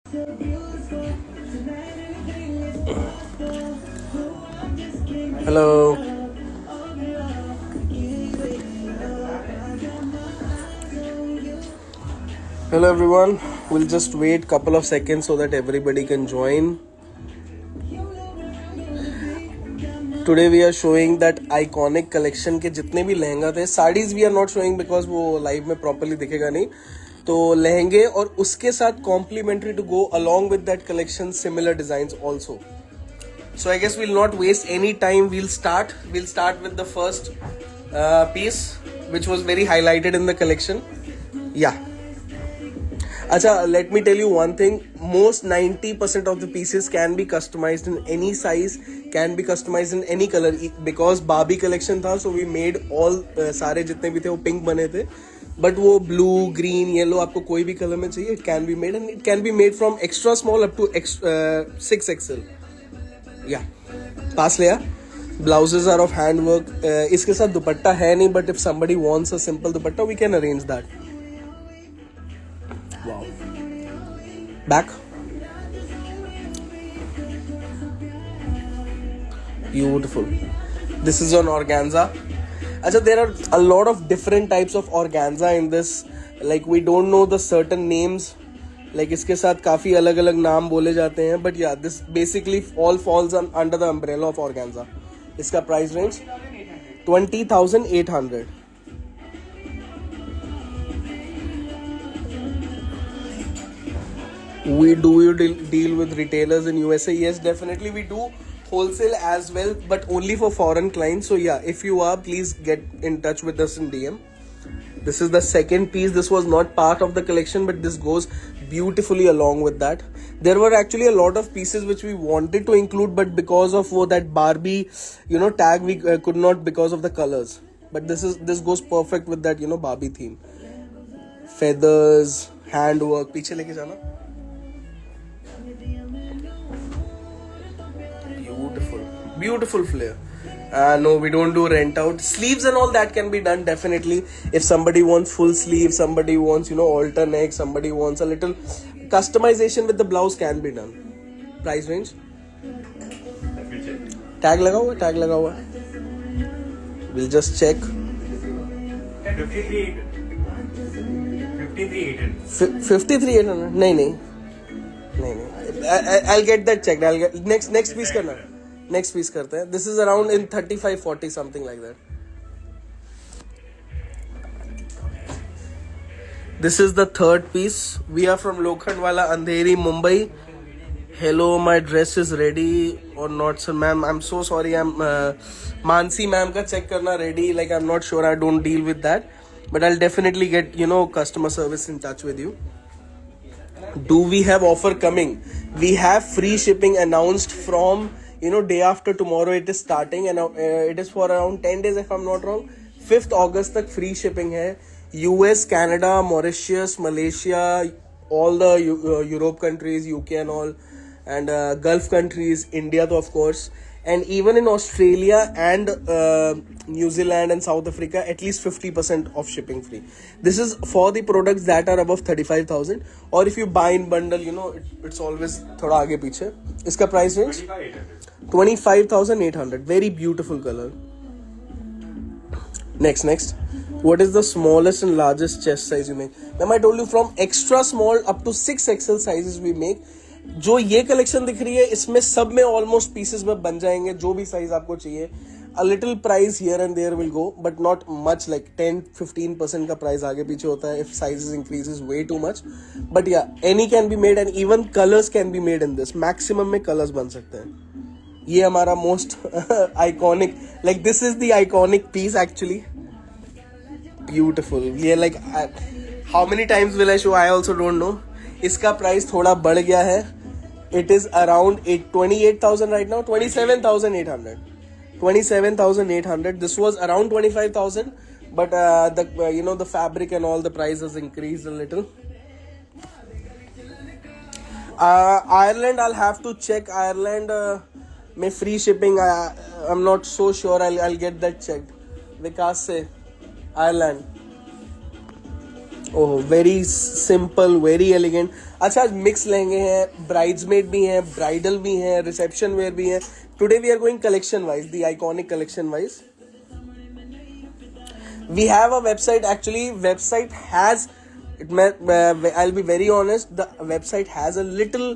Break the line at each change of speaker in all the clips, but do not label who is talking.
Hello. Hello everyone. We'll just wait couple of seconds so that everybody can join. Today we are showing that iconic collection के जितने भी लहंगा थे. Saris we are not showing because वो live में properly दिखेगा नहीं. तो लहंगे और उसके साथ complimentary to go along with that collection similar designs also. So I guess we'll not waste any time. We'll start with the first piece which was very highlighted in the collection. Yeah. Acha, let me tell you one thing. Most 90% of the pieces can be customized in any size, can be customized in any color. Because Barbie collection था, so we made all सारे जितने भी थे वो pink बने थे. But वो blue, green, yellow आपको कोई भी color में चाहिए, it can be made, and it can be made from extra small up to 6XL. Yeah. पास लिया. Blouses are of handwork. इसके साथ दुपट्टा है नहीं, but if somebody wants a simple dupatta, we can arrange that. Wow. Back. Beautiful. This is on organza. Achha, there are a lot of different types of organza in this. Like we don't know the certain names. Like इसके साथ काफी अलग अलग नाम बोले जाते हैं. But yeah, this basically all falls under the umbrella of organza. इसका price range 20,800. Do you deal with retailers in USA? Yes, definitely we do wholesale as well, but only for foreign clients. So yeah, if you are, please get in touch with us in DM. This is the second piece. This was not part of the collection, but this goes beautifully along with that. There were actually a lot of pieces which we wanted to include, but because of that Barbie, tag, we could not because of the colors. But this goes perfect with that, Barbie theme. Feathers, handwork. पीछे लेके जाना. Beautiful flare. No, we don't do rent out. Sleeves and all that can be done definitely. If somebody wants full sleeve, somebody wants, alter neck, somebody wants a little customization with the blouse can be done. Price range? Tag लगा हुआ. We'll just check. 53,800. नहीं. I'll get that checked. I'll get next piece करना. Next piece करते हैं. This is around in 35-40 something like that. This is the third piece. We are from Lokhandwala, Andheri, Mumbai. Hello, my dress is ready or not, sir? Ma'am, I'm so sorry. I'm Mansi ma'am का check करना ready. Like I'm not sure. I don't deal with that, but I'll definitely get customer service in touch with you. Do we have offer coming? We have free shipping announced from day after tomorrow. It is starting and it is for around 10 days if I'm not wrong. 5th August तक free shipping है. US, Canada, Mauritius, Malaysia, all the Europe countries, UK and all, and Gulf countries, India of course, and even in Australia and New Zealand and South Africa, at least 50% of shipping free. This is for the products that are above 35,000, or if you buy in bundle, it's always थोड़ा आगे पीछे. इसका price range 25,800. Very beautiful color. Next. What is the smallest and largest chest size you make? Ma'am, I told you from extra small up to 6XL sizes we make. जो ये collection दिख रही है इसमें सब में ऑलमोस्ट पीसेस में बन जाएंगे. जो भी साइज आपको चाहिए. A little price here and there will go, but not much, like 10-15% का प्राइस आगे पीछे होता है if sizes increases way too much. But yeah, any can be made and even colors can be made in this. Maximum में colors बन सकते हैं. ये हमारा most iconic, like this is the iconic piece actually. Beautiful. ये like how many times will I show? I also don't know. इसका price थोड़ा बढ़ गया है. It is around 28,000 right now. 27,800. 27,800. This was around 25,000, but the fabric and all the prices increased a little. Ireland, I'll have to check. Ireland may free shipping. I'm not so sure. I'll get that checked. Vikas se Ireland. Oh very simple, very elegant. अच्छा, mix लहंगे हैं, bridesmaid भी हैं, bridal भी हैं, reception wear भी हैं. Today we are going collection wise, the iconic collection wise. We have a website. Actually, website has I'll be very honest, the website has a little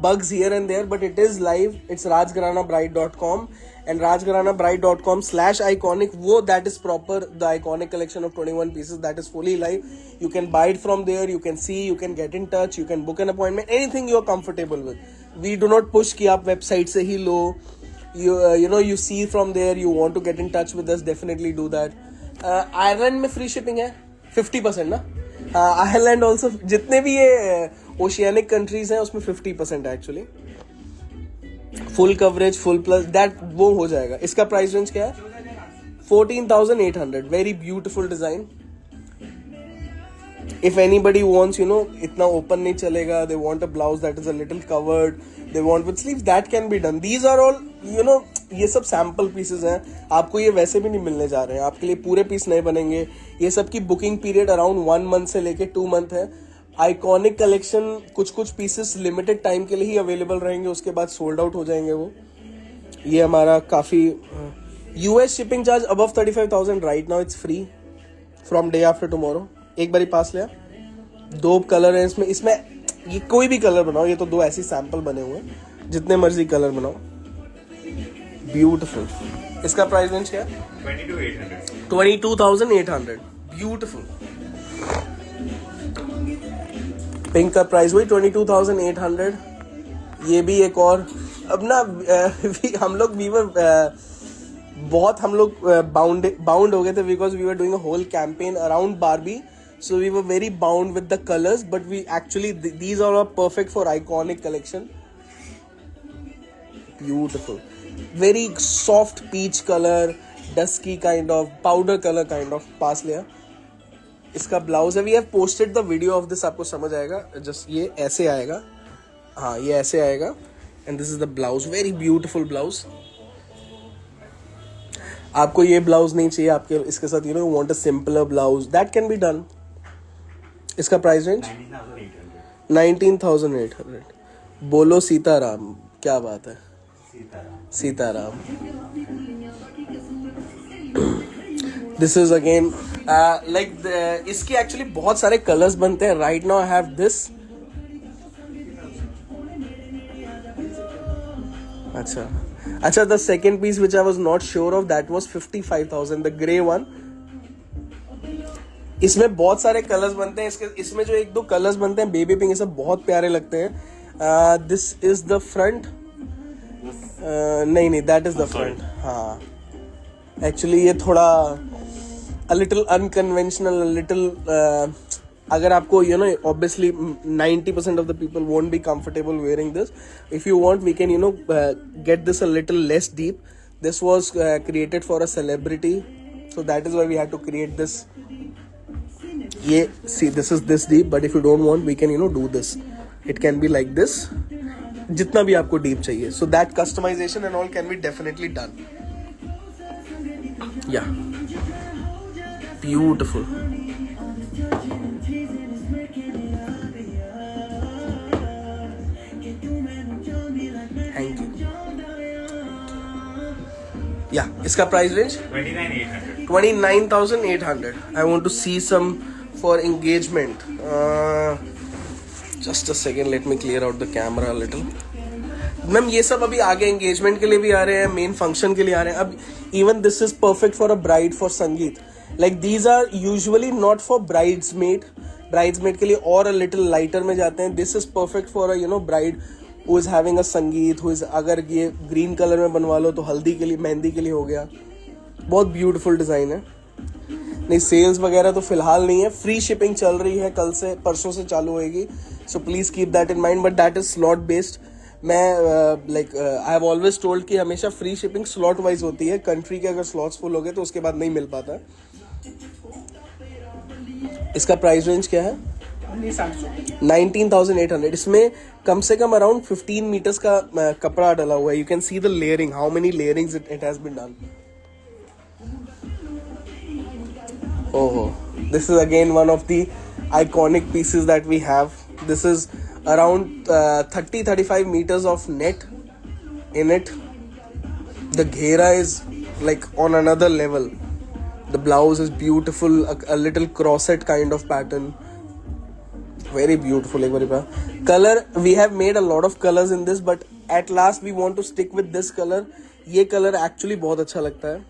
bugs here and there, but it is live. It's rajgaranabride.com and rajgaranabride.com/iconic. That is proper, the iconic collection of 21 pieces, that is fully live. You can buy it from there, you can see, you can get in touch, you can book an appointment, anything you are comfortable with. We do not push कि आप website से ही लो. You see from there, you want to get in touch with us, definitely do that. Ireland में free shipping है 50% ना. Ireland also, जितने भी ये oceanic countries हैं उसमें 50% है actually. Full coverage, full plus, that वो हो जाएगा. इसका प्राइस रेंज क्या है? 14,800. Very beautiful design. If anybody wants, इतना ओपन नहीं चलेगा, they want a blouse that is a little covered, they want with sleeves, that can be done. These are all, ये सब सैम्पल पीसेस हैं. आपको ये वैसे भी नहीं मिलने जा रहे हैं, आपके लिए पूरे पीस नए बनेंगे. ये सब की बुकिंग पीरियड अराउंड 1 मंथ से लेके 2 मंथ है. आइकॉनिक कलेक्शन कुछ पीसेस लिमिटेड टाइम के लिए ही अवेलेबल रहेंगे, उसके बाद सोल्ड आउट हो जाएंगे वो. ये हमारा काफ़ी US shipping charge above 35,000 right now. It's free from day after tomorrow. एक बारी पास लिया. 2 कलर हैं इसमें ये कोई भी कलर बनाओ. ये तो 2 ऐसी सैंपल बने हुए हैं, जितने मर्जी कलर बनाओ. ब्यूटिफुल. इसका प्राइस रेंज क्या है? 22,800. ब्यूटिफुल. पिंक का प्राइस वही 22,800. ये भी एक और. अब ना हम लोग बाउंड हो गए थे because we were doing a whole campaign around Barbie. So we were very bound with the colors, but we actually these are all perfect for iconic collection. Beautiful, very soft peach color, dusky kind of, powder color kind of. पास लिया. इसका blouse है. We have posted the video of this, आपको समझ आएगा. Just ये ऐसे आएगा. हाँ, ये ऐसे आएगा. And this is the blouse, very beautiful blouse. आपको ये ब्लाउज नहीं चाहिए आपके इसके साथ, you want a simpler blouse, that can be done. इसका प्राइस रेंज 19,800. बोलो सीताराम. क्या बात है, Sitaram. This is again like इसके एक्चुअली बहुत सारे कलर्स बनते हैं. Right now I have this. अच्छा, the second piece which I was not sure of, that was 55,000, the grey one. इसमें बहुत सारे कलर्स बनते हैं. इसमें जो 1-2 कलर्स बनते हैं, बेबी पिंक, ये सब बहुत प्यारे लगते हैं. This is the front. नहीं, दैट इज द फ्रंट. हाँ, एक्चुअली ये थोड़ा अ लिटिल अनकन्वेंशनल, लिटिल अगर आपको obviously 90% of the people won't be comfortable wearing this. If you want we can get this a little less deep. This was created for a celebrity, so that is why we had to create this. ये see, this is this deep, but if you don't want, we can do this. It can be like this, जितना भी आपको deep चाहिए. So that customization and all can be definitely done. Yeah, beautiful. Thank you. Yeah, इसका price range 29,800. I want to see some for engagement. Just a second, let me clear out the camera a little. Ma'am ये सब अभी आगे engagement के लिए भी आ रहे हैं, मेन फंक्शन के लिए आ रहे हैं. अब even this is perfect for a bride for sangeet. Like these are usually not for bridesmaid के लिए और अ लिटिल लाइटर में जाते हैं. This is perfect for a bride who is having a sangeet, who is, अगर ये ग्रीन कलर में बनवा लो तो हल्दी के लिए, मेहंदी के लिए हो गया. बहुत ब्यूटीफुल डिजाइन है. नहीं, सेल्स वगैरह तो फिलहाल नहीं है. फ्री शिपिंग चल रही है, कल से परसों से चालू होएगी. सो please keep that in mind. But that is slot based. मैं आई हैव ऑलवेज टोल्ड कि हमेशा फ्री शिपिंग स्लॉट वाइज होती है. कंट्री के अगर स्लॉट्स फुल हो गए तो उसके बाद नहीं मिल पाता. इसका प्राइस रेंज क्या है? 19,800. इसमें कम से कम अराउंड 15 मीटर्स का कपड़ा डला हुआ है. You can see the layering, how many layerings it has been done. ओहो, this is again one of the iconic pieces that we have. This is around 30-35 meters of net in it. The ghera is like on another level. The blouse is beautiful, a little crosset kind of pattern. Very beautiful. Color, we have made a lot of colors in this, but at last we want to stick with this color. ये color actually बहुत अच्छा लगता है.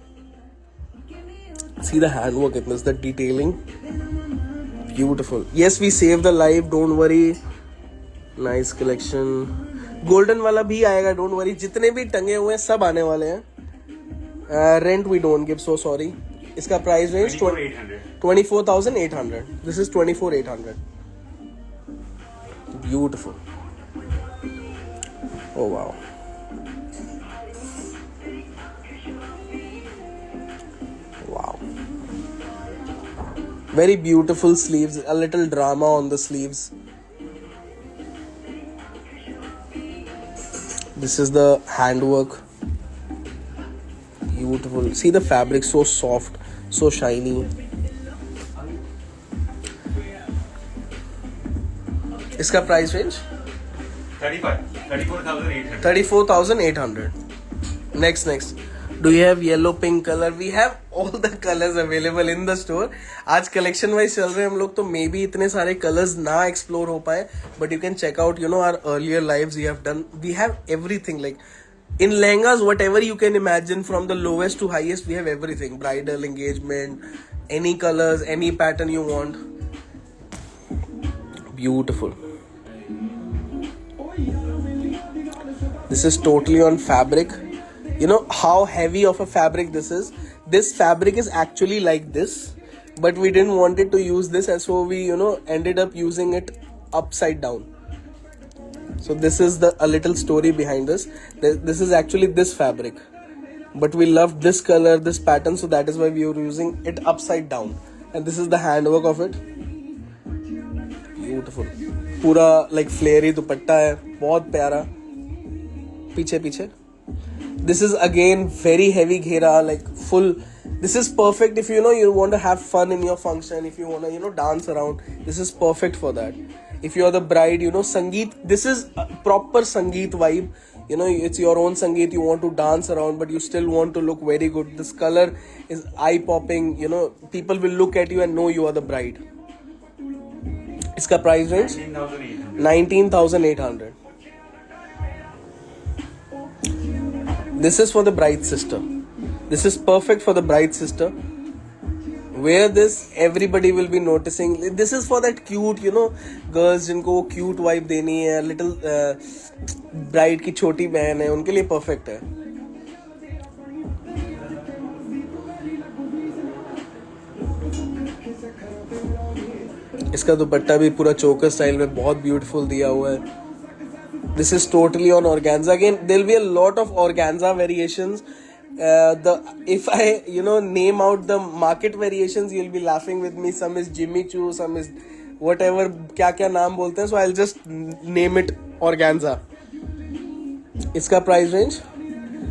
See the handwork in this, the detailing. Beautiful. Yes, we save the life, don't worry. Nice collection. Golden वाला भी आएगा, don't worry. जितने भी टंगे हुए हैं सब आने वाले हैं. Rent we don't give, so sorry. इसका price range 24,800. This is 24,800. Beautiful. Oh wow. Wow. Very beautiful sleeves, a little drama on the sleeves. This is the handwork. Beautiful. See the fabric, so soft, so shiny. इसका price range 34,800. Next. Do you have yellow, pink color? We have all the colors available in the store. आज collection wise चल रहे हैं हम लोग, तो maybe इतने सारे colors ना explore हो पाए, but you can check out, our earlier lives we have done. We have everything, like in lehengas, whatever you can imagine, from the lowest to highest, we have everything. Bridal, engagement, any colors, any pattern you want. Beautiful. This is totally on fabric. You know how heavy of a fabric this is. This fabric is actually like this, but we didn't want it to use this, and so we ended up using it upside down. So this is a little story behind this. This is actually this fabric, but we loved this color, this pattern, so that is why we were using it upside down. And this is the handwork of it. Beautiful. पूरा like flary दुपट्टा है, बहुत प्यारा. पीछे. This is again very heavy ghera, like full. This is perfect if you want to have fun in your function, if you want to dance around. This is perfect for that. If you are the bride, sangeet, this is a proper sangeet vibe. It's your own sangeet, you want to dance around, but you still want to look very good. This color is eye popping. People will look at you and know you are the bride. Iska price range 19,800. This is for the bride's sister. This is perfect for the bride's sister. Wear this, everybody will be noticing. This is for that cute, girls जिनको वो cute vibe देनी है, little bride की छोटी बहन है, उनके लिए perfect है. इसका दुपट्टा भी पूरा चोकर स्टाइल में बहुत beautiful दिया हुआ है. This is totally on organza. Again, there'll be a lot of organza variations. If I name out the market variations, you'll be laughing with me. Some is Jimmy Choo, some is whatever क्या नाम बोलते हैं. So I'll just name it organza. इसका price range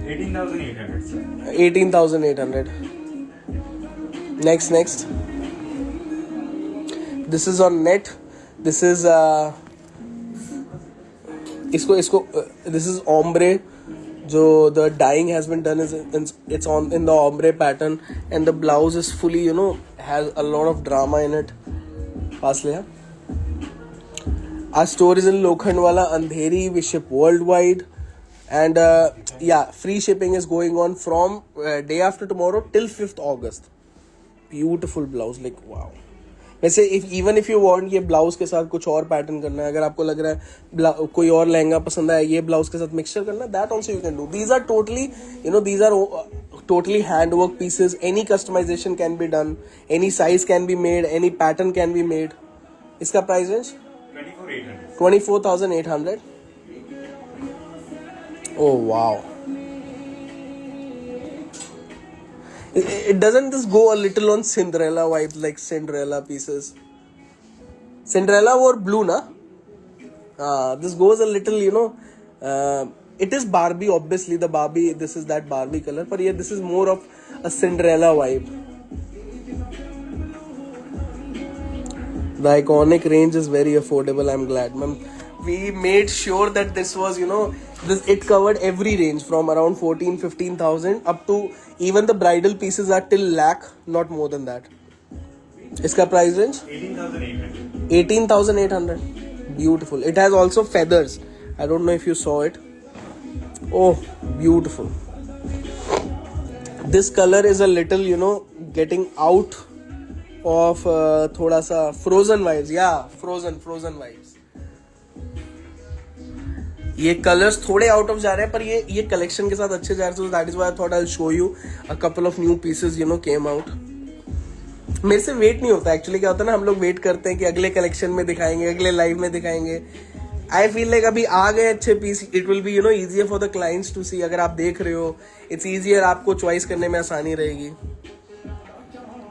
18,800 sir.
18,800. Next. This is on net. This is इसको this is ombre. जो the dyeing has been done is it's on in the ombre pattern, and the blouse is fully has a lot of drama in it. पास ले. Our store is in Lokhandwala, Andheri. We ship worldwide, and free shipping is going on from day after tomorrow till 5th August. Beautiful blouse, like wow. वैसे even if you want ये blouse के साथ कुछ और pattern करना है, अगर आपको लग रहा है कोई और लहंगा पसंद आया, ये ब्लाउज के साथ मिक्सचर करना है, that also you can do. These are totally handwork pieces. Any customization can be done, any size can be made, any pattern can be made. इसका price range 24,800. Oh wow. It doesn't this go a little on Cinderella vibes, like Cinderella pieces? Cinderella wore blue, na? This goes a little, it is Barbie, obviously. The Barbie, this is that Barbie color. But yeah, this is more of a Cinderella vibe. The iconic range is very affordable. I'm glad, ma'am. We made sure that this was, it covered every range from around 15,000 up to even the bridal pieces are till lakh, not more than that. इसका price range
18,800.
18,800. Beautiful. It has also feathers. I don't know if you saw it. Oh, beautiful. This color is a little, getting out of थोड़ा सा frozen vibes. Yeah, frozen vibes. ये colours थोड़े out of जा रहे हैं पर ये collection के साथ अच्छे जा रहे हैं. That is why I thought I will show you a couple of new pieces came out. मेरे से वेट नहीं होता एक्चुअली. क्या होता है ना, हम लोग वेट करते हैं कि अगले कलेक्शन में दिखाएंगे, अगले लाइव में दिखाएंगे. आई फील लाइक अभी आ गए अच्छे piece, it will be easier for the clients to see. अगर आप देख रहे हो इट्स इजियर, आपको चॉइस करने में आसानी रहेगी.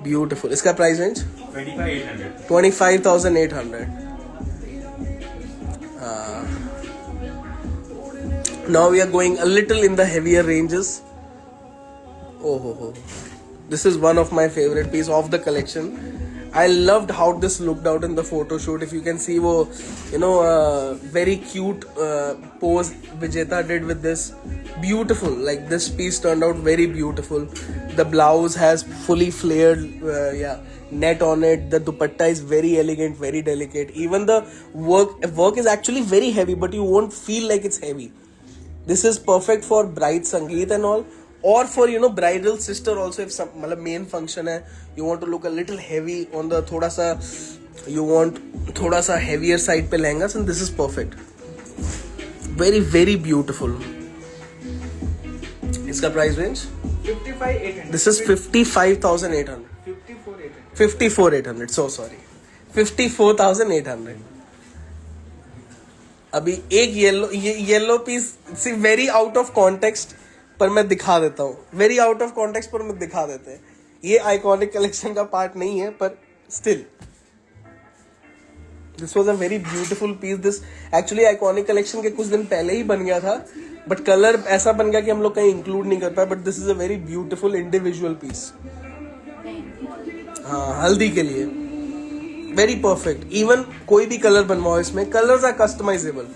ब्यूटिफुल. इसका price range 25,800. Now we are going a little in the heavier ranges. Oh. This is one of my favorite piece of the collection. I loved how this looked out in the photo shoot. If you can see, very cute pose Vijeta did with this. Beautiful. Like this piece turned out very beautiful. The blouse has fully flared, net on it. The dupatta is very elegant, very delicate. Even the work is actually very heavy, but you won't feel like it's heavy. This is perfect for bride sangeet and all, or for bridal sister also. If some main function hai, you want to look a little heavy on the thoda sa heavier side pe lehengas, and this is perfect. Very very beautiful. Iska price range
55,800.
this is 55,800. 54,800. So sorry, 54,800. अभी एक yellow piece see very out of context पर मैं दिखा देता हूँ. Very out of context पर मैं दिखा देते हैं. ये आइकॉनिक कलेक्शन का पार्ट नहीं है पर still this was a very beautiful piece. This actually iconic collection के कुछ दिन पहले ही बन गया था, बट कलर ऐसा बन गया कि हम लोग कहीं इंक्लूड नहीं कर पाए. But this is a very beautiful individual piece. हाँ, हल्दी के लिए वेरी परफेक्ट. इवन कोई भी कलर बनवाओ इसमें, colours are customisable.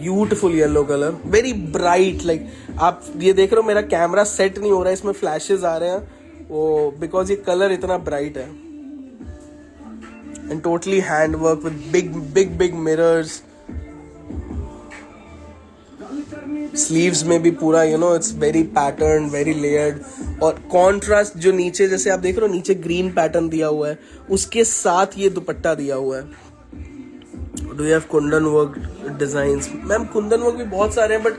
Beautiful yellow colour, very bright. Like आप ये देख रहे हो, मेरा कैमरा सेट नहीं हो रहा है, इसमें फ्लैशेस आ रहे हैं वो बिकॉज ये कलर इतना ब्राइट है. And totally hand work with big big big mirrors. Sleeves में भी पूरा it's very pattern, very layered. और कॉन्ट्रास्ट जो नीचे जैसे आप देख रहे हो, नीचे ग्रीन पैटर्न दिया हुआ है, उसके साथ ये दुपट्टा दिया हुआ है. Do you have kundan work designs? Ma'am kundan work भी बहुत सारे हैं, but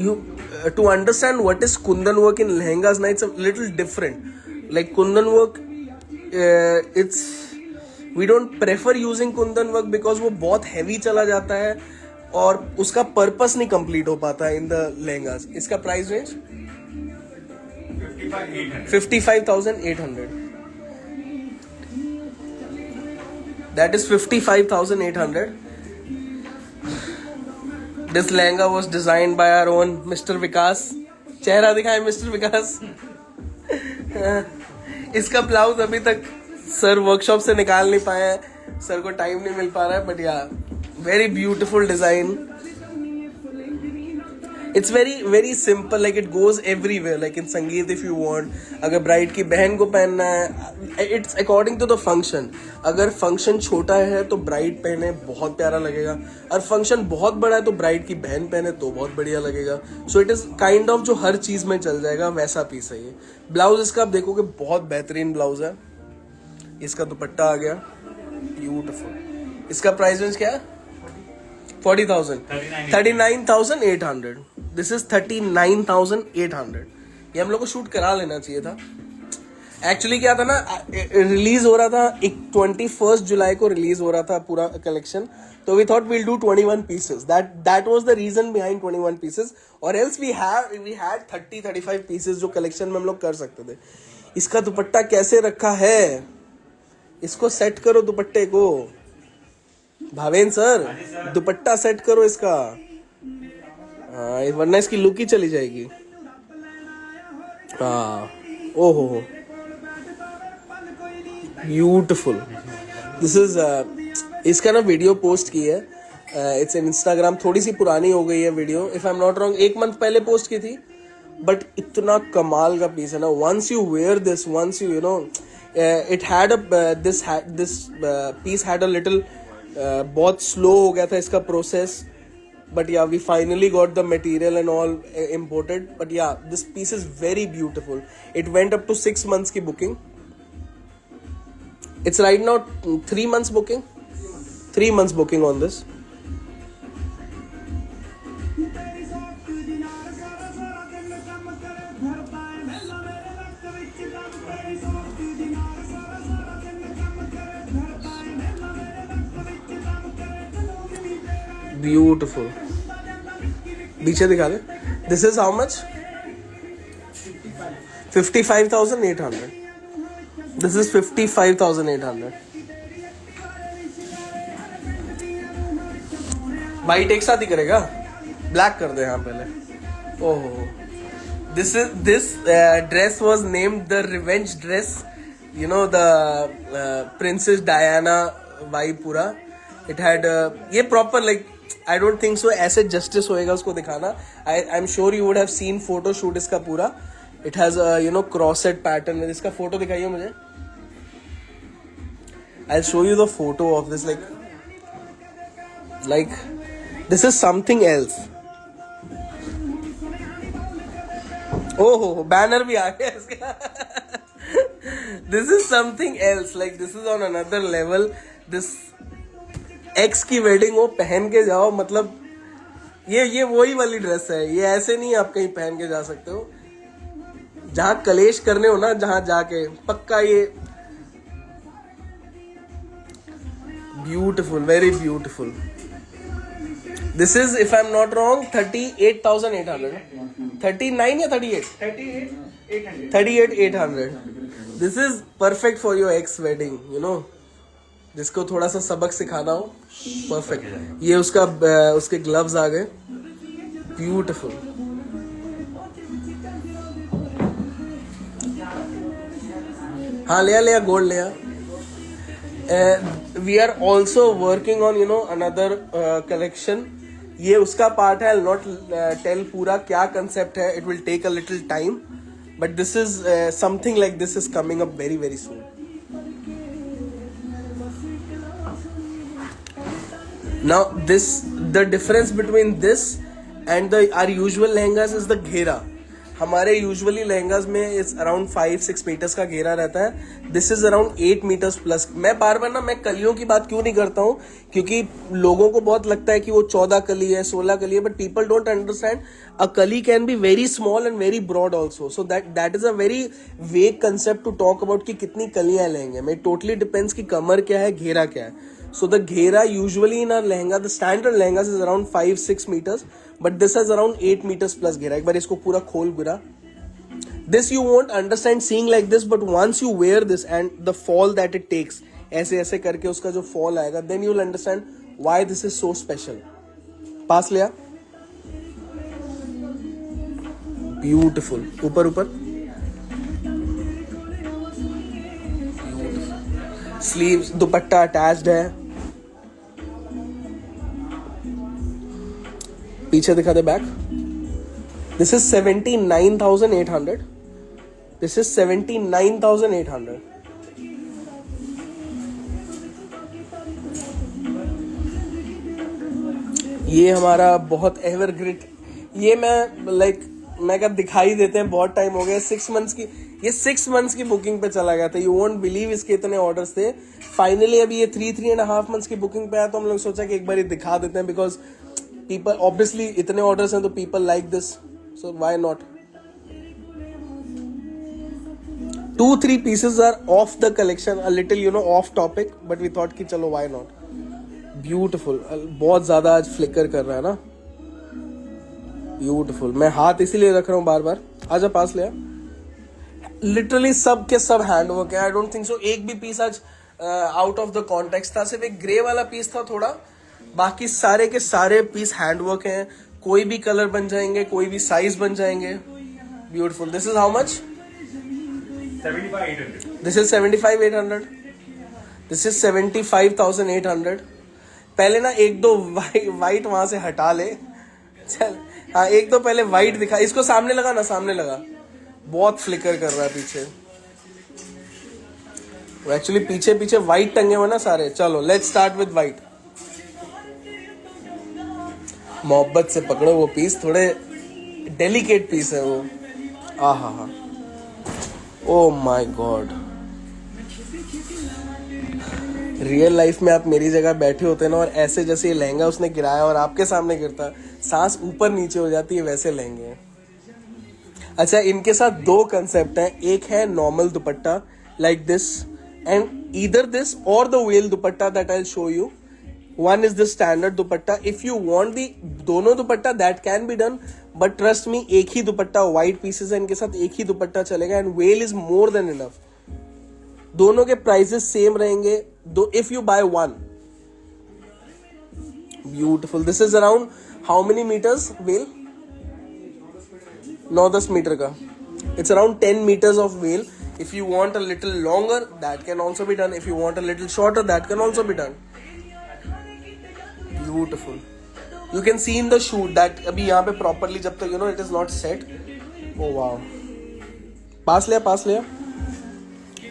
you to understand what is kundan work in lehengas ना, it's a little different. Like kundan work, it's we don't prefer using kundan work because वो बहुत हैवी चला जाता है और उसका पर्पस नहीं कंप्लीट हो पाता है इन द लहंगास. इसका price range 55,800. That is 55,800. This lehenga was designed by our own Mr. Vikas. चेहरा दिखाए मिस्टर विकास. इसका ब्लाउज अभी तक सर वर्कशॉप से निकाल नहीं पाए हैं, सर को टाइम नहीं मिल पा रहा है. But yeah very beautiful design. It's very very simple. Like it goes everywhere. Like in sangeet if you want, अगर ब्राइड की बहन को पहनना है, it's according to the function. अगर फंक्शन छोटा है तो ब्राइड पहने बहुत प्यारा लगेगा, और फंक्शन बहुत बड़ा है तो ब्राइड की बहन पहने तो बहुत बढ़िया लगेगा. So it is kind of जो हर चीज में चल जाएगा वैसा पीस है ये. ब्लाउज इसका आप देखोगे बहुत बेहतरीन ब्लाउज है. इसका दुपट्टा आ गया ब्यूटिफुल. इसका प्राइस रेंज क्या है? 40,000. 39,800. This is 39,800. ये हम लोग को शूट करा लेना चाहिए था. एक्चुअली क्या था ना, रिलीज हो रहा था 21 जुलाई को रिलीज हो रहा था पूरा कलेक्शन. तो we thought we'll do 21 pieces. That was the reason behind 21 pieces. और एल्स वी हैड 30-35 पीसेस जो कलेक्शन में हम लोग कर सकते थे. इसका दुपट्टा कैसे रखा है, इसको सेट करो दुपट्टे को. भावेन सर, दुपट्टा सेट करो इसका, वरना इसकी लुक ही चली जाएगी. हाँ, ओहो ब्यूटिफुल. दिस इज इसका ना वीडियो पोस्ट की है. इट्स इंस्टाग्राम, थोड़ी सी पुरानी हो गई है video. If I am not wrong 1 month पहले पोस्ट की थी. बट इतना कमाल का पीस है ना. Once you wear this, once you know it had this piece had a little, बहुत स्लो हो गया था इसका process. But yeah, we finally got the material and all imported. But yeah, this piece is very beautiful. It went up to 6 months की booking. It's right now 3 months booking. 3 months booking on this. Beautiful. पीछे दिखा दे. This is how much? 55,800. This is 55,800. White एक साथ ही करेगा. Black कर दे यहाँ पहले. ओहो. This dress was named the revenge dress. You know the Princess Diana vibe पूरा. It had ये proper like. I don't think so ऐसे justice होएगा उसको दिखाना. I'm sure you would have seen photo shoot इसका पूरा. It has a cross-set pattern. इसका photo दिखाइए मुझे. I'll show you the photo of this. Like this is something else. Oh, banner भी आ गया इसका. This is something else. Like this is on another level. This x की wedding हो, पहन के जाओ. मतलब ये वही वाली ड्रेस है. ये ऐसे नहीं आप कहीं पहन के जा सकते हो. जहां कलेश करने हो ना, जहां जाके पक्का ये beautiful, very beautiful. This is if I am not wrong 38,800. 39 या 38? 38,800. This is perfect for your x wedding. जिसको थोड़ा सा सबक सिखाना हो. परफेक्ट. ये उसके ग्लव्स आ गए. ब्यूटिफुल. हाँ लिया गोल्ड लिया. We are also working on another collection. ये उसका पार्ट है. आई विल नॉट टेल पूरा क्या कंसेप्ट है. It will take a little time. But this is something like this is coming up very very soon. Now the difference between this and our usual lehengas is the घेरा. हमारे usually lehengas में is around 5-6 metres का घेरा रहता है. This is around 8 metres plus. मैं बार बार मैं कलियों की बात क्यों नहीं करता हूँ, क्योंकि लोगों को बहुत लगता है कि वो 14 कली है, 16 कली है. But people don't understand a kali can be very small and very broad also. So that is a very vague concept to talk about कि कितनी कलियां लहंगे में. टोटली डिपेंड्स कि कमर क्या है, घेरा क्या है. So the घेरा usually in our lehenga, the standard lehengas is around 5-6 meters, but this has around 8 meters plus घेरा. एक बार इसको पूरा खोल गिरा. This you won't understand seeing like this, but once you wear this and the fall that it takes, ऐसे ऐसे करके उसका जो fall आएगा, then you'll understand why this is so special. पास लिया. Beautiful. ऊपर ऊपर. Sleeves, दुपट्टा अटैच्ड है. पीछे दिखा दे back. This is 79,800. This is 79,800. ये हमारा बहुत एवरग्रीन. ये मैं क्या दिखाई देते हैं बहुत टाइम हो गया. 6 मंथ्स की, ये 6 मंथ्स की बुकिंग पे चला गया था. यू वोंट बिलीव इसके इतने ऑर्डर्स थे. फाइनली अभी ये 3.5 मंथ्स की बुकिंग पे आया, तो हम लोग सोचा कि एक बार दिखा देते हैं. बिकॉज पीपल ऑब्वियसली इतने ऑर्डर्स हैं तो people like this, so why not. 2-3 pieces are off the collection, a little off topic, but we thought कि चलो why not. Beautiful. बहुत ज्यादा आज फ्लिकर कर रहा है ना. ब्यूटिफुल. मैं हाथ इसीलिए रख रहा हूँ बार बार. आजा पास ले. लिटरली सब के सब हैंडवर्क है. आई डोंट थिंक सो एक भी पीस आज आउट ऑफ द कॉन्टेक्स्ट था. सिर्फ एक ग्रे वाला पीस था थोड़ा. बाकी सारे के सारे पीस हैंडवर्क हैं. कोई भी कलर बन जाएंगे, कोई भी साइज बन जाएंगे. Beautiful. This is how much?
75,800.
This is 75,800. This is 75,800। पहले ना एक दो वाइट वहां से हटा ले। चल हाँ, एक दो पहले वाइट दिखा, इसको सामने लगा ना, सामने लगा, बहुत फ्लिकर कर रहा है पीछे। एक्चुअली पीछे पीछे वाइट टंगे हुए ना सारे। चलो लेट्स स्टार्ट विद वाइट। मोहब्बत से पकड़ो वो पीस, थोड़े डेलिकेट पीस है वो। आहा हा, oh my God. Real life में आप मेरी जगह बैठे होते ना और ऐसे जैसे ये लहंगा उसने गिराया और आपके सामने गिरता, सांस ऊपर नीचे हो जाती है, वैसे लहंगे हैं। अच्छा, इनके साथ दो कंसेप्ट हैं। एक है normal dupatta like this, and either this और the veil dupatta that I will show you. One is the standard dupatta. If you want the दोनों दुपट्टा, that can be done, but trust me, एक ही दुपट्टा, white pieces है इनके साथ, एक ही दुपट्टा चलेगा, and veil is more than enough. दोनों के prices same रहेंगे, दो if you buy one. Beautiful. This is around how many meters veil? 9-10 metre का. It's around 10 meters of veil. If you want a little longer, that can also be done. If you want a little shorter, that can also be done. Beautiful. You can see in the shoot that अभी यहाँ पे properly जब तक it is not set. Oh wow. पास लिया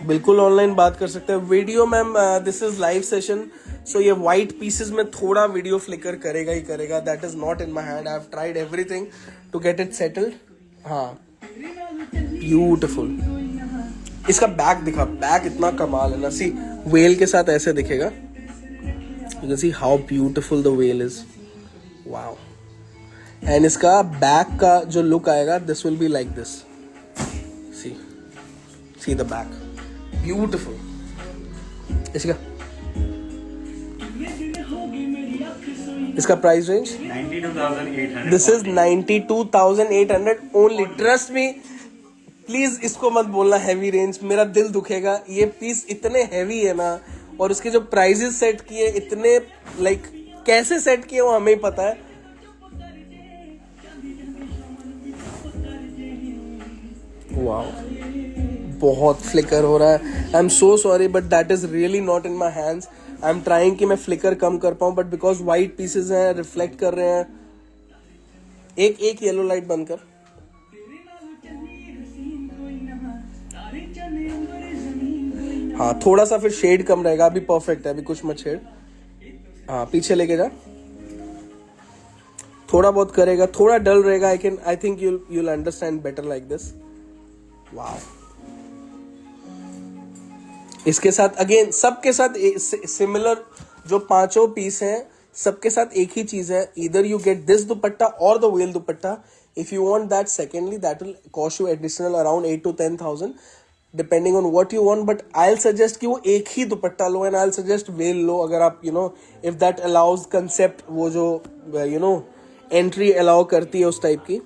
बिल्कुल online बात कर सकते हैं। Video ma'am, this is live session, so ये वाइट पीसेस में थोड़ा वीडियो फ्लिकर करेगा ही करेगा। That is not in my hand, I have tried everything to get it settled. हाँ, ब्यूटिफुल। इसका बैक दिखा, बैक इतना कमाल है ना। सी वेल के साथ ऐसे दिखेगा। You can see how beautiful the veil is. Wow. And इसका back का जो look आएगा, this will be like this. See the back. Beautiful. इसका price range?
92,800.
This is 92,800 only. Trust me. Please इसको मत बोलना heavy range, मेरा दिल दुखेगा। ये पीस इतने heavy है ना, और उसके जो प्राइजेस सेट किए इतने लाइक कैसे सेट किए वो हमें ही पता है। वाओ, बहुत फ्लिकर हो रहा है। I am so sorry but that is really not in my hands. I am trying कि मैं फ्लिकर कम कर पाऊं, बट बिकॉज वाइट पीसेस हैं, रिफ्लेक्ट कर रहे हैं। एक येलो लाइट बंद कर। हाँ, थोड़ा सा फिर शेड कम रहेगा, अभी परफेक्ट है, अभी कुछ मत शेड। हाँ, पीछे लेके जा, थोड़ा बहुत करेगा, थोड़ा डल रहेगा। I think you'll understand better like this. Wow. इसके साथ अगेन सबके साथ सिमिलर जो पांचों पीस हैं, सबके साथ एक ही चीज है। Either you get this dupatta और the veil dupatta. If you want that secondly, that will cost you additional around 8 to 10,000 depending on what you want. But I will suggest कि वो एक ही दुपट्टा लो, and I will suggest veil लो, अगर आप if that allows concept, वो जो एंट्री अलाउ करती है उस टाइप की।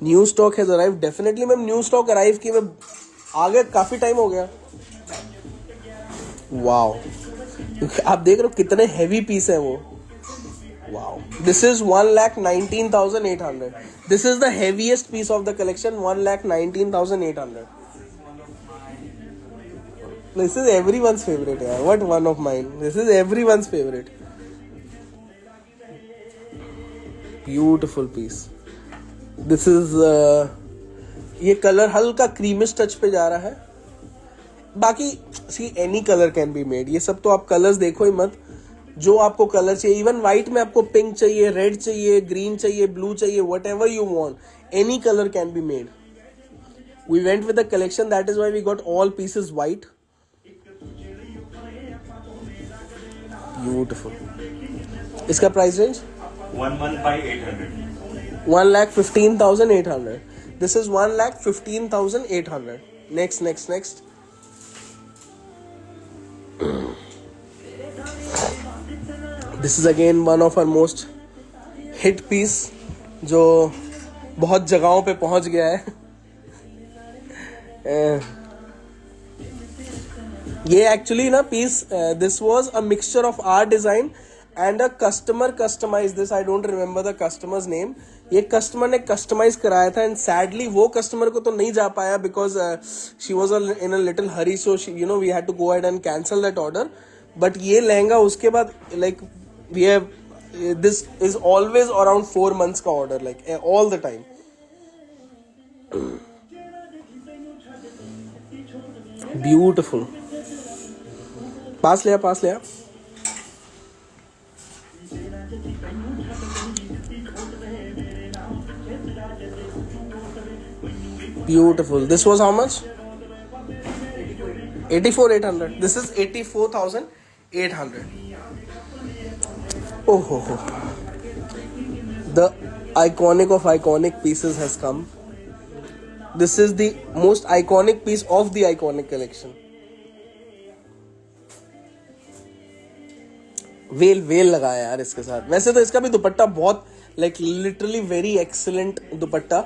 New stock has arrive. Definitely ma'am, new stock arrive की मैं आगे काफी टाइम हो गया। वाओ, आप देख रहे हो कितने हैवी पीस है वो। Wow, this is 1,19,800। This is the heaviest piece of the collection, 1,19,800। This is everyone's favorite, yeah. What one of mine? This is everyone's favorite. Beautiful piece. This is ये colour हल्का creamish touch पे जा रहा है। बाकी see any colour can be made. ये सब तो आप कलर्स देखो ही मत, जो आपको कलर चाहिए। इवन व्हाइट में आपको पिंक चाहिए, रेड चाहिए, ग्रीन चाहिए, ब्लू चाहिए, whatever you want, any colour can be made. We went with the collection, that is why we got all pieces white. Beautiful. इसका price range
115,800.
1,15,800. This is 1,15,800. Next. This is again one of our most hit piece, जो बहुत जगहों पे पहुंच गया है। ये actually ना piece, this was a mixture of our design and a customer customise this. I don't remember the customer's name. ये कस्टमर ने कस्टमाइज कराया था एंड सैडली वो कस्टमर को तो नहीं जा पाया because she was in a little hurry, so you know we had to go ahead and cancel that order. But ये लहंगा उसके बाद like we have this is always around 4 months का order, like all the time. Beautiful. Pass लिया. Beautiful. This was how much? 84,800. This is 84,800. Oh ho ho. The iconic of iconic pieces has come. This is the most iconic piece of the iconic collection. Well लगाया यार इसके साथ. वैसे तो इसका भी दुपट्टा बहुत लाइक लिटरली वेरी एक्सीलेंट दुपट्टा.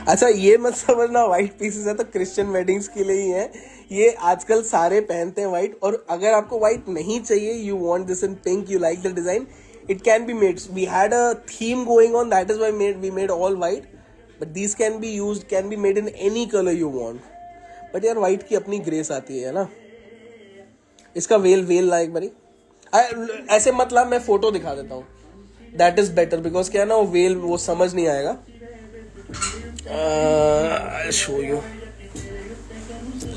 अच्छा ये मत समझना व्हाइट पीसेस है तो क्रिश्चियन वेडिंग्स के लिए ही है. ये आजकल सारे पहनते हैं व्हाइट. और अगर आपको व्हाइट नहीं चाहिए, you want this in pink, you like the design, it can be made. We had a theme going on, that is why we made all white, but these can be used, can be made in any color you want. But यार white की अपनी grace आती है ना. इसका well like बड़ी ऐसे मतलब मैं फोटो दिखा देता हूँ, that is better because क्या है ना वो वेल वो समझ नहीं आएगा. I'll show you.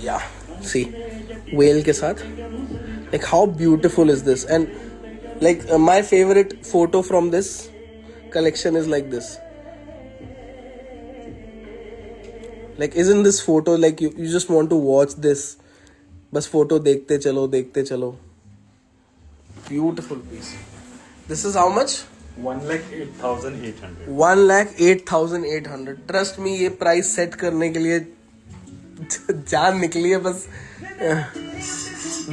Yeah, see well के साथ like how beautiful is this. And like my favorite photo from this collection is like this. Like isn't this photo like you just want to watch this, बस photo देखते चलो. Beautiful piece. This is how much?
1,08,800.
1,08,800. Trust me, ये price set करने के लिए जान निकली है बस.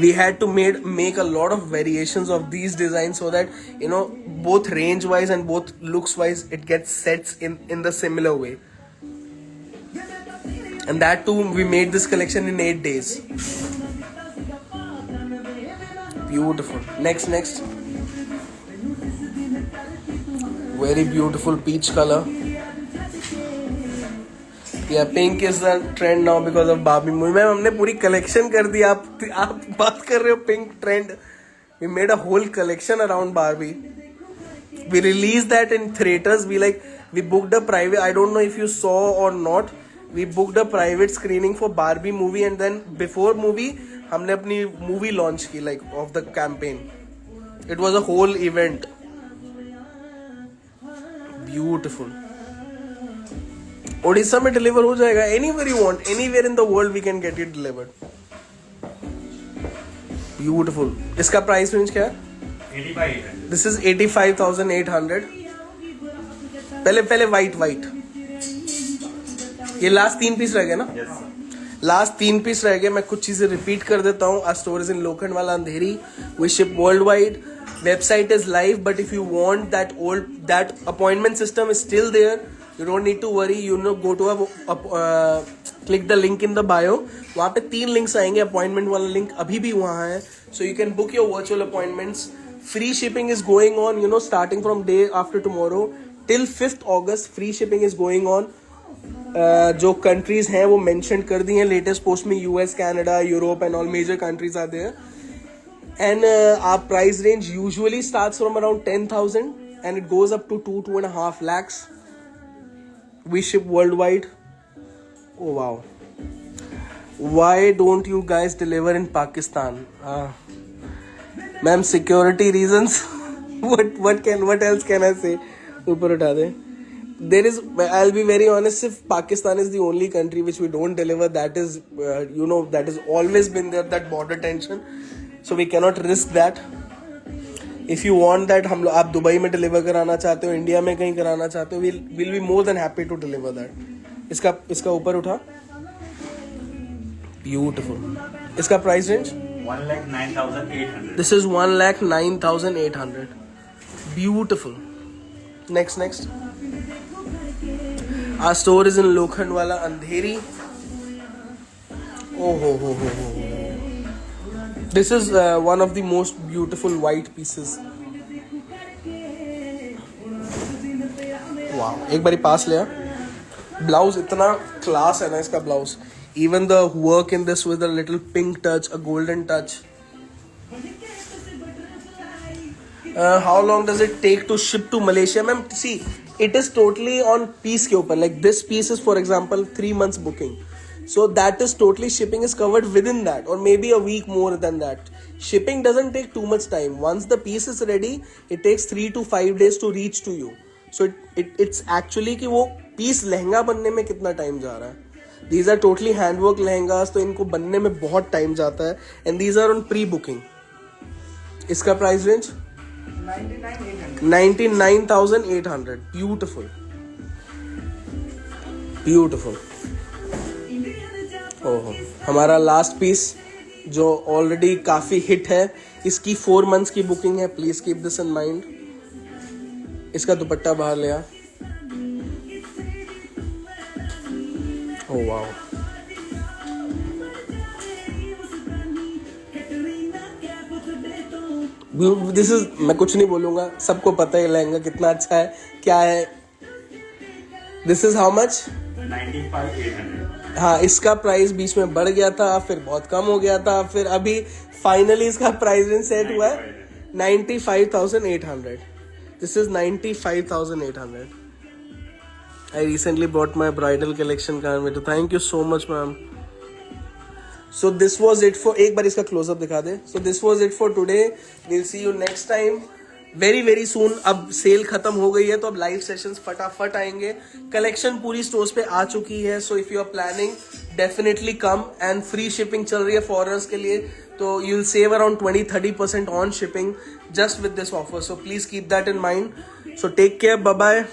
We had to make a lot of variations of these designs so that you know both range wise and both looks wise it gets sets in the similar way. And that too we made this collection in 8 days. Beautiful. Next. Very beautiful peach color. Yeah, pink is the trend now because of Barbie movie. Ma'am हमने पूरी collection कर दी. आप बात कर रहे हो pink trend. We made a whole collection around Barbie. We released that in theaters. We booked a private. I don't know if you saw or not. We booked a private screening for Barbie movie and then before movie हमने अपनी movie launch की like of the campaign. It was a whole event. Beautiful. Odisha में deliver हो जाएगा. Anywhere you want, anywhere in the world we can get it delivered. Beautiful. इसका price range क्या है?
85,800.
This is 85,800. पहले वाइट. ये last 3 piece रह गए ना?
Yes, sir.
लास्ट 3 पीस रह गए. मैं कुछ चीजें रिपीट कर देता हूँ. Our store is in Lokhandwala Andheri. We ship worldwide. Website is live, but if you want that appointment system is still there. You don't need to worry. You know, go to click the link in the bio. वहाँ पे 3 links आएंगे. Appointment वाला link अभी भी वहाँ है. So you can book your virtual appointments. Free shipping is going on. You know, starting from day after tomorrow till 5th August. Free shipping is going on. जो countries हैं वो mentioned कर दी हैं latest post में. US, Canada, Europe and all major countries are there. And our price range usually starts from around 10,000 and it goes up to 2.5 lakhs. We ship worldwide. Oh wow. Why don't you guys deliver in Pakistan? Ma'am, security reasons. What else can I say? ऊपर उठा दे. I'll be very honest, if Pakistan is the only country which we don't deliver, that is that has always been there, that border tension. So we cannot risk that. If you want that, आप Dubai में deliver कराना चाहते हो, India में कहीं कराना चाहते हो, we'll be more than happy to deliver that. इसका ऊपर उठा. Beautiful. इसका price range
1,09,800.
This is 1,09,800. Beautiful. Next. Our store is in Lokhandwala Andheri. Oh ho. This is one of the most beautiful white pieces. Wow, एक बारी पास ले आ. Blouse इतना class है ना इसका blouse. Even the work in this with a little pink touch, a golden touch. How long does it take to ship to Malaysia? Ma'am, see, it is totally on piece के ऊपर. Like this piece is, for example, 3 months booking. So that is totally, shipping is covered within that, or maybe a week more than that. Shipping doesn't take too much time. Once the piece is ready, it takes 3 to 5 days to reach to you. So it's actually कि वो piece lehenga बनने में कितना time जा रहा है. These are totally handwork lehengas, तो इनको बनने में बहुत time जाता है. And these are on pre-booking. इसका price range 99,800. Beautiful. Beautiful. ओहो, हमारा लास्ट पीस जो ऑलरेडी काफी हिट है, इसकी 4 months की बुकिंग है. Please keep this in mind. इसका दुपट्टा बाहर ले आ. ओह वाओ, दिस इज, मैं कुछ नहीं बोलूंगा, सबको पता है लहंगा कितना अच्छा है, क्या है. This is how much?
95,800.
हाँ, इसका प्राइस बीच में बढ़ गया था, फिर बहुत कम हो गया था, फिर अभी फाइनली इसका प्राइस रेंज सेट हुआ है 95,800. This is 95,800. I recently bought my bridal collection Kanvetu. Thank you so much, ma'am. So this was it for, एक बार इसका close-up दिखा दे. So this was it for today. We'll see you next time. Very very सून. अब cell खत्म हो गई है तो अब लाइव सेशंस फटाफट आएंगे. कलेक्शन पूरी स्टोर्स पे आ चुकी है. So if you are planning, definitely come. And free shipping चल रही है फॉरेनर्स के लिए, तो you will save around 20-30% on shipping just with this offer. So please keep that in mind. So take care, bye bye.